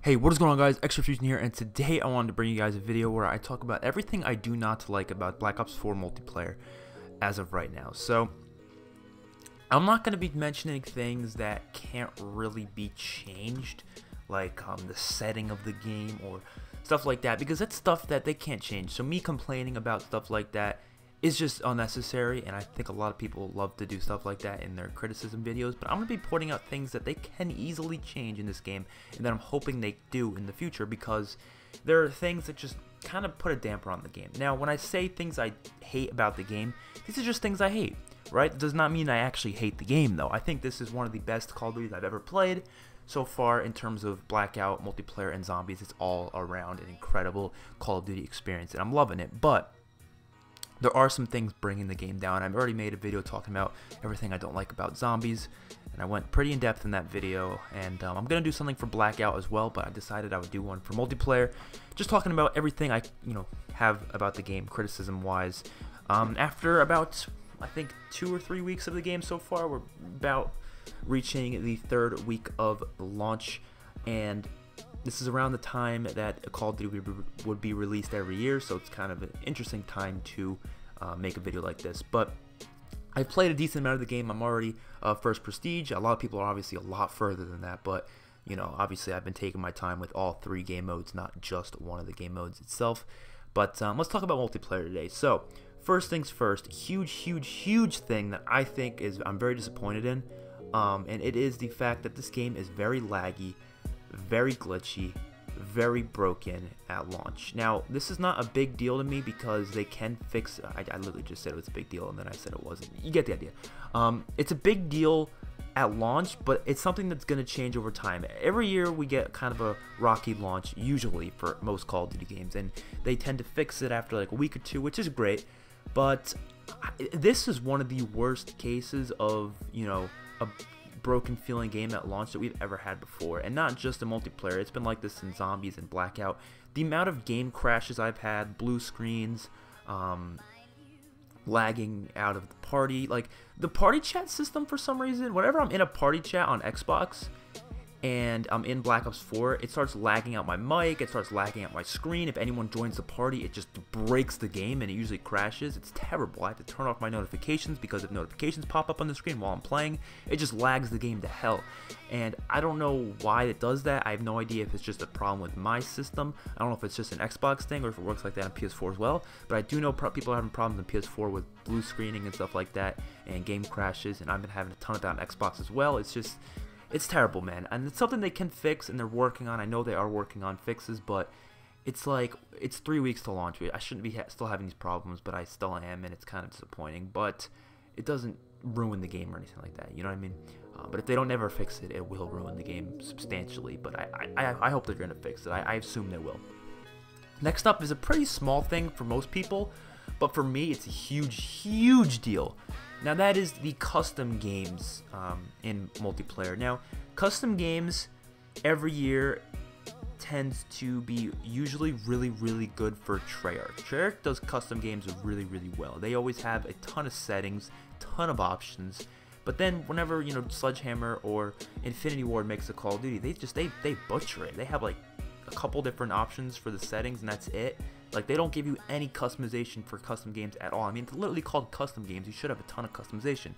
Hey, what is going on, guys? XpertFusion here, and today I wanted to bring you guys a video where I talk about everything I do not like about Black Ops 4 multiplayer as of right now. So, I'm not going to be mentioning things that can't really be changed, like the setting of the game or stuff like that, because that's stuff that they can't change. So me complaining about stuff like that is just unnecessary, and I think a lot of people love to do stuff like that in their criticism videos, but I'm going to be pointing out things that they can easily change in this game, and that I'm hoping they do in the future, because there are things that just kind of put a damper on the game. Now, when I say things I hate about the game, these are just things I hate, right? It does not mean I actually hate the game, though. I think this is one of the best Call of Duties I've ever played so far in terms of Blackout, multiplayer, and zombies. It's all around an incredible Call of Duty experience, and I'm loving it, but there are some things bringing the game down. I've already made a video talking about everything I don't like about zombies, and I went pretty in depth in that video, and I'm going to do something for Blackout as well, but I decided I would do one for multiplayer, just talking about everything I have about the game criticism wise. After about, I think, 2 or 3 weeks of the game so far, we're about reaching the 3rd week of launch, and this is around the time that Call of Duty would be released every year, so it's kind of an interesting time to make a video like this. But I've played a decent amount of the game. I'm already first prestige. A lot of people are obviously a lot further than that, but obviously I've been taking my time with all 3 game modes, not just one of the game modes itself. But let's talk about multiplayer today. So first things first, huge thing that I think I'm very disappointed in, and it is the fact that this game is very laggy, very glitchy, very broken at launch. Now, this is not a big deal to me because they can fix I literally just said it was a big deal and then I said it wasn't. You get the idea. It's a big deal at launch, but it's something that's going to change over time. Every year we get kind of a rocky launch, usually for most Call of Duty games, and they tend to fix it after like a week or 2, which is great. But this is one of the worst cases of a broken feeling game at launch that we've ever had before, and not just in multiplayer. It's been like this in zombies and Blackout. The amount of game crashes I've had, blue screens, lagging out of the party, like the party chat system for some reason, whenever I'm in a party chat on Xbox and I'm in Black Ops 4, it starts lagging out my mic, it starts lagging out my screen. If anyone joins the party, it just breaks the game and it usually crashes. It's terrible. I have to turn off my notifications because if notifications pop up on the screen while I'm playing, it just lags the game to hell. And I don't know why it does that. I have no idea if it's just a problem with my system. I don't know if it's just an Xbox thing or if it works like that on PS4 as well. But I do know people are having problems on PS4 with blue screening and stuff like that and game crashes, and I've been having a ton of that on Xbox as well. It's terrible, man, and it's something they can fix, and they're working on. I know they are working on fixes, but it's like, it's 3 weeks to launch. I shouldn't be still having these problems, but I still am, and it's kind of disappointing. But it doesn't ruin the game or anything like that, you know what I mean? But if they don't ever fix it, it will ruin the game substantially. But I hope they're going to fix it. I assume they will. Next up is a pretty small thing for most people, but for me, it's a huge deal. Now, that is the custom games in multiplayer. Now, custom games every year tends to be usually really good for Treyarch. Treyarch does custom games really well. They always have a ton of settings, ton of options. But then whenever Sledgehammer or Infinity Ward makes a Call of Duty, they butcher it. They have like a couple different options for the settings, and that's it. Like, they don't give you any customization for custom games at all. I mean, it's literally called custom games. You should have a ton of customization.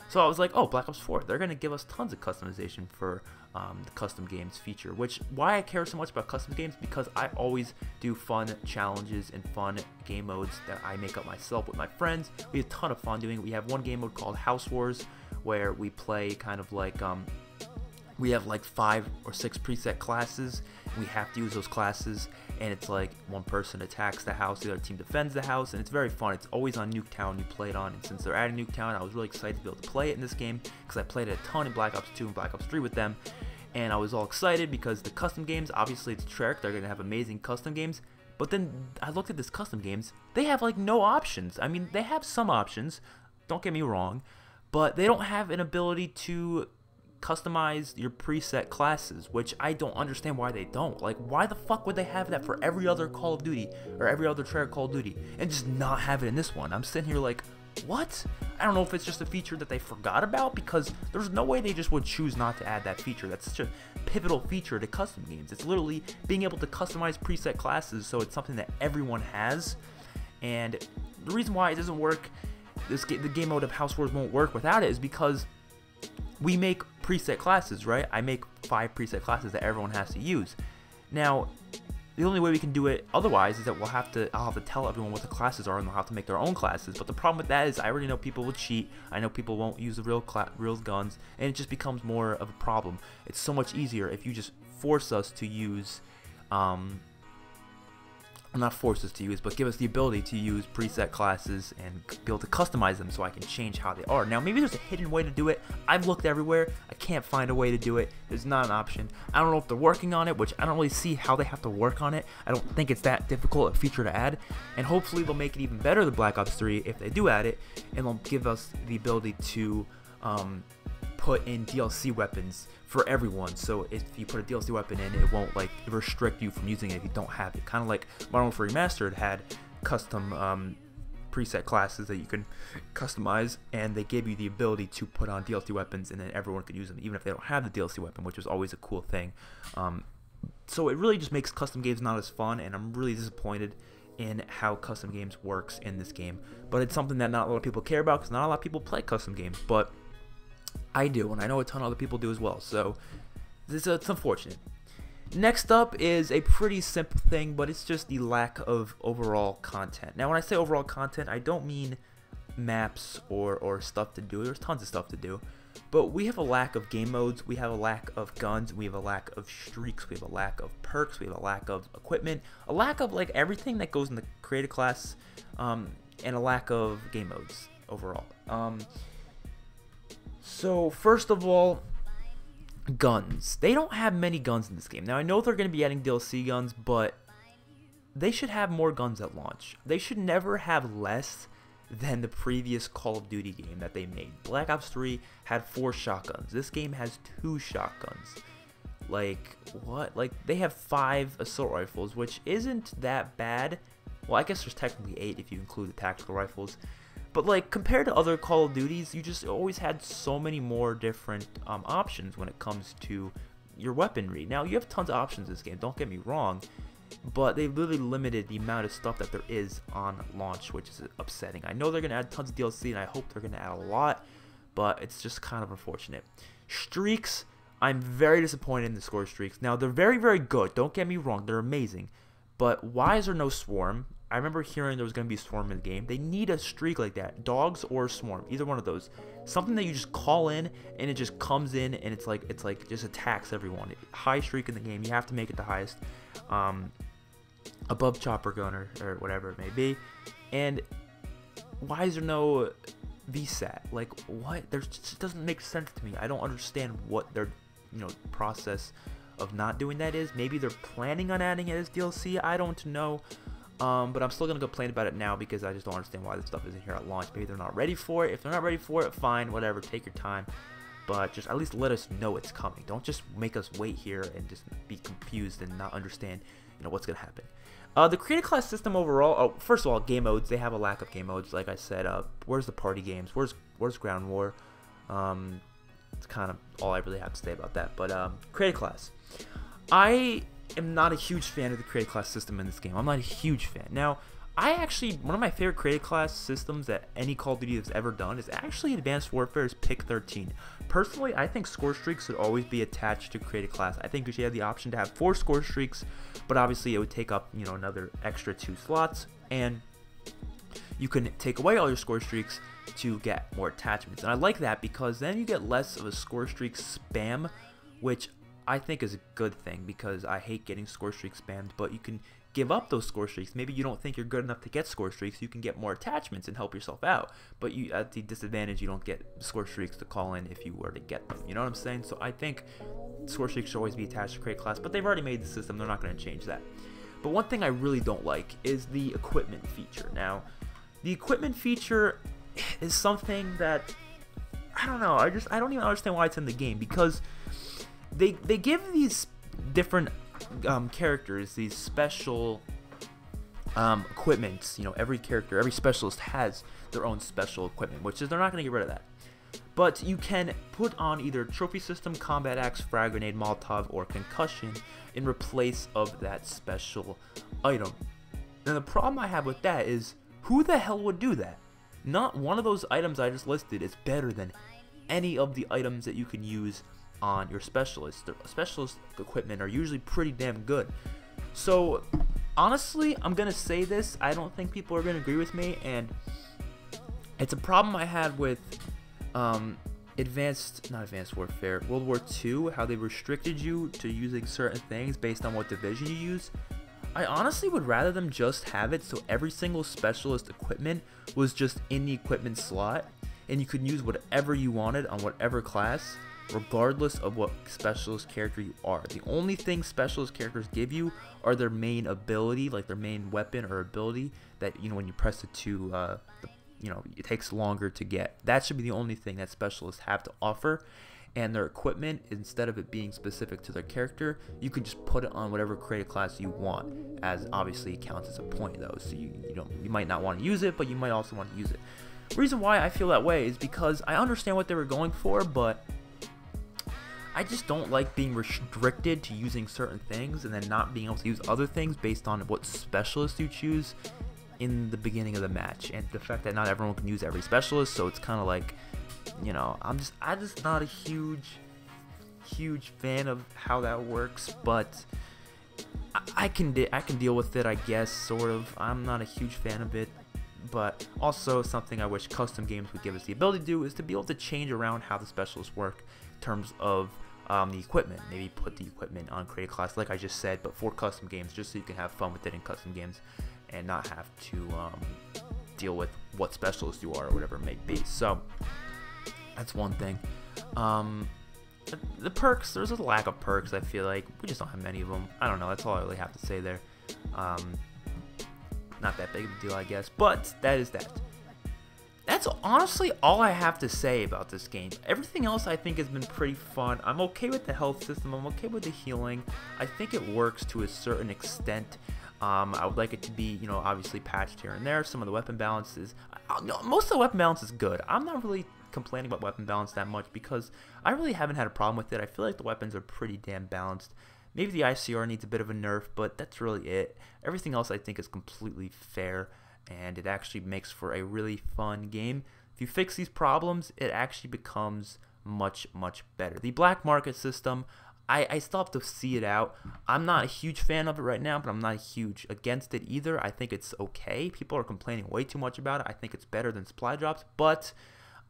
So I was like, oh, Black Ops 4, they're going to give us tons of customization for the custom games feature. Why I care so much about custom games, because I always do fun challenges and fun game modes that I make up myself with my friends. We have a ton of fun doing it. We have one game mode called House Wars, where we play kind of like we have like 5 or 6 preset classes, and we have to use those classes, and it's like one person attacks the house, the other team defends the house, and it's very fun. It's always on Nuketown you play it on, and since they're adding Nuketown, I was really excited to be able to play it in this game, because I played it a ton in Black Ops 2 and Black Ops 3 with them, and I was all excited because the custom games, obviously it's Treyarch, they're going to have amazing custom games, but then I looked at this custom games, they have like no options. I mean, they have some options, don't get me wrong, but they don't have an ability to customize your preset classes, which I don't understand why they don't. Like, why the fuck would they have that for every other Call of Duty or every other Treyarch Call of Duty and just not have it in this one? I'm sitting here like, what? I don't know if it's just a feature that they forgot about, because there's no way they just would choose not to add that feature. That's such a pivotal feature to custom games. It's literally being able to customize preset classes, so it's something that everyone has. And the reason why it doesn't work, the game mode of House Wars won't work without it, is because we make preset classes, right? I make 5 preset classes that everyone has to use. Now, the only way we can do it otherwise is that I'll have to tell everyone what the classes are, and they'll have to make their own classes. But the problem with that is I already know people will cheat. I know people won't use the real guns, and it just becomes more of a problem. It's so much easier if you just force us to use, not force us to use, but give us the ability to use preset classes and be able to customize them so I can change how they are. Now, maybe there's a hidden way to do it. I've looked everywhere. I can't find a way to do it. There's not an option. I don't know if they're working on it, which I don't really see how they have to work on it. I don't think it's that difficult a feature to add. And hopefully they'll make it even better than Black Ops 3 if they do add it, and they'll give us the ability to put in DLC weapons for everyone. So if you put a DLC weapon in, it won't like restrict you from using it if you don't have it. Kind of like Modern Warfare Remastered had custom preset classes that you can customize, and they give you the ability to put on DLC weapons, and then everyone could use them even if they don't have the DLC weapon, which was always a cool thing. So it really just makes custom games not as fun, and I'm really disappointed in how custom games works in this game. But it's something that not a lot of people care about, because not a lot of people play custom games, but I do, and I know a ton of other people do as well, so it's unfortunate. Next up is a pretty simple thing, but it's just the lack of overall content. Now, when I say overall content, I don't mean maps or stuff to do. There's tons of stuff to do, but we have a lack of game modes, we have a lack of guns, we have a lack of streaks, we have a lack of perks, we have a lack of equipment, a lack of like everything that goes in the creative class, and a lack of game modes overall. So first of all, guns. They don't have many guns in this game. Now, I know they're going to be adding DLC guns, but they should have more guns at launch. They should never have less than the previous Call of Duty game that they made. Black Ops 3 had 4 shotguns. This game has 2 shotguns. Like, what? Like, they have 5 assault rifles, which isn't that bad. Well, I guess there's technically 8 if you include the tactical rifles. But like, compared to other Call of Duties, you just always had so many more different options when it comes to your weaponry. Now, you have tons of options in this game, don't get me wrong, but they literally limited the amount of stuff that there is on launch, which is upsetting. I know they're going to add tons of DLC, and I hope they're going to add a lot, but it's just kind of unfortunate. Streaks, I'm very disappointed in the score streaks. Now, they're very, very good, don't get me wrong, they're amazing, but why is there no swarm? I remember hearing there was going to be a swarm in the game. They need a streak like that. Dogs or swarm. Either one of those. Something that you just call in and it just comes in and it's like just attacks everyone. High streak in the game. You have to make it the highest. Above chopper gun or whatever it may be. And why is there no VSAT? Like, what? It just doesn't make sense to me. I don't understand what their process of not doing that is. Maybe they're planning on adding it as DLC. I don't know. But I'm still going to complain about it now because I just don't understand why this stuff isn't here at launch. Maybe they're not ready for it. If they're not ready for it, fine, whatever, take your time. But just at least let us know it's coming. Don't just make us wait here and just be confused and not understand, what's going to happen. The creative class system overall, first of all, game modes, they have a lack of game modes. Like I said, where's the party games? Where's Ground War? It's kind of all I really have to say about that. But creative class. I am not a huge fan of the creative class system in this game. I'm not a huge fan. Now, one of my favorite creative class systems that any Call of Duty has ever done is actually Advanced Warfare's Pick 13. Personally, I think score streaks should always be attached to creative class. I think we should have the option to have 4 score streaks, but obviously it would take up, another extra 2 slots, and you can take away all your score streaks to get more attachments. And I like that because then you get less of a score streak spam, which I think is a good thing because I hate getting score streaks spammed, but you can give up those score streaks. Maybe you don't think you're good enough to get score streaks, you can get more attachments and help yourself out, but at the disadvantage, you don't get score streaks to call in if you were to get them. You know what I'm saying? So I think score streaks should always be attached to create class, but they've already made the system, they're not going to change that. But one thing I really don't like is the equipment feature. Now, the equipment feature is something that, I don't know, I don't even understand why it's in the game, because they give these different characters these special equipment. You know, every character, every specialist has their own special equipment, which is they're not going to get rid of that. But you can put on either trophy system, combat axe, frag grenade, molotov, or concussion in replace of that special item. Now the problem I have with that is, who the hell would do that? Not one of those items I just listed is better than any of the items that you can use on your specialists. The specialist equipment are usually pretty damn good. So honestly, I'm gonna say this, I don't think people are gonna agree with me, and it's a problem I had with not Advanced Warfare, World War II, how they restricted you to using certain things based on what division you use. I honestly would rather them just have it so every single specialist equipment was just in the equipment slot, and you could use whatever you wanted on whatever class, regardless of what specialist character you are. The only thing specialist characters give you are their main ability, like their main weapon or ability that, you know, when you press it to, you know, it takes longer to get. That should be the only thing that specialists have to offer. And their equipment, instead of it being specific to their character, you can just put it on whatever creative class you want, as obviously it counts as a point though, so you might not want to use it, but you might also want to use it. The reason why I feel that way is because I understand what they were going for, but I just don't like being restricted to using certain things and then not being able to use other things based on what specialist you choose in the beginning of the match, and the fact that not everyone can use every specialist, so it's kind of like, you know, I'm just not a huge fan of how that works, but I can deal with it, I guess, sort of. I'm not a huge fan of it, but also something I wish custom games would give us the ability to do is to be able to change around how the specialists work in terms of the equipment. Maybe put the equipment on creative class, like I just said, but for custom games, just so you can have fun with it in custom games and not have to deal with what specialist you are or whatever it may be. So that's one thing. The perks, there's a lack of perks. I feel like we just don't have many of them. I don't know, that's all I really have to say there. Not that big of a deal, I guess, but that is that. That's honestly all I have to say about this game. Everything else I think has been pretty fun. I'm okay with the health system, I'm okay with the healing. I think it works to a certain extent. I would like it to be, you know, obviously patched here and there. Some of the weapon balances, no, most of the weapon balance is good. I'm not really complaining about weapon balance that much because I really haven't had a problem with it. I feel like the weapons are pretty damn balanced. Maybe the ICR needs a bit of a nerf, but that's really it. Everything else I think is completely fair, and it actually makes for a really fun game. If you fix these problems, it actually becomes much better. The black market system, I still have to see it out. I'm not a huge fan of it right now, but I'm not huge against it either. I think it's okay. People are complaining way too much about it. I think it's better than supply drops, but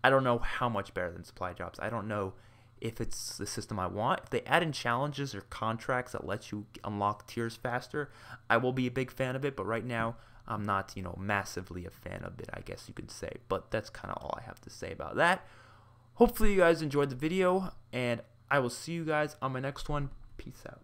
I don't know how much better than supply drops. I don't know if it's the system I want. If they add in challenges or contracts that let you unlock tiers faster, I will be a big fan of it, but right now I'm not, you know, massively a fan of it, I guess you could say. But that's kind of all I have to say about that. Hopefully you guys enjoyed the video, and I will see you guys on my next one. Peace out.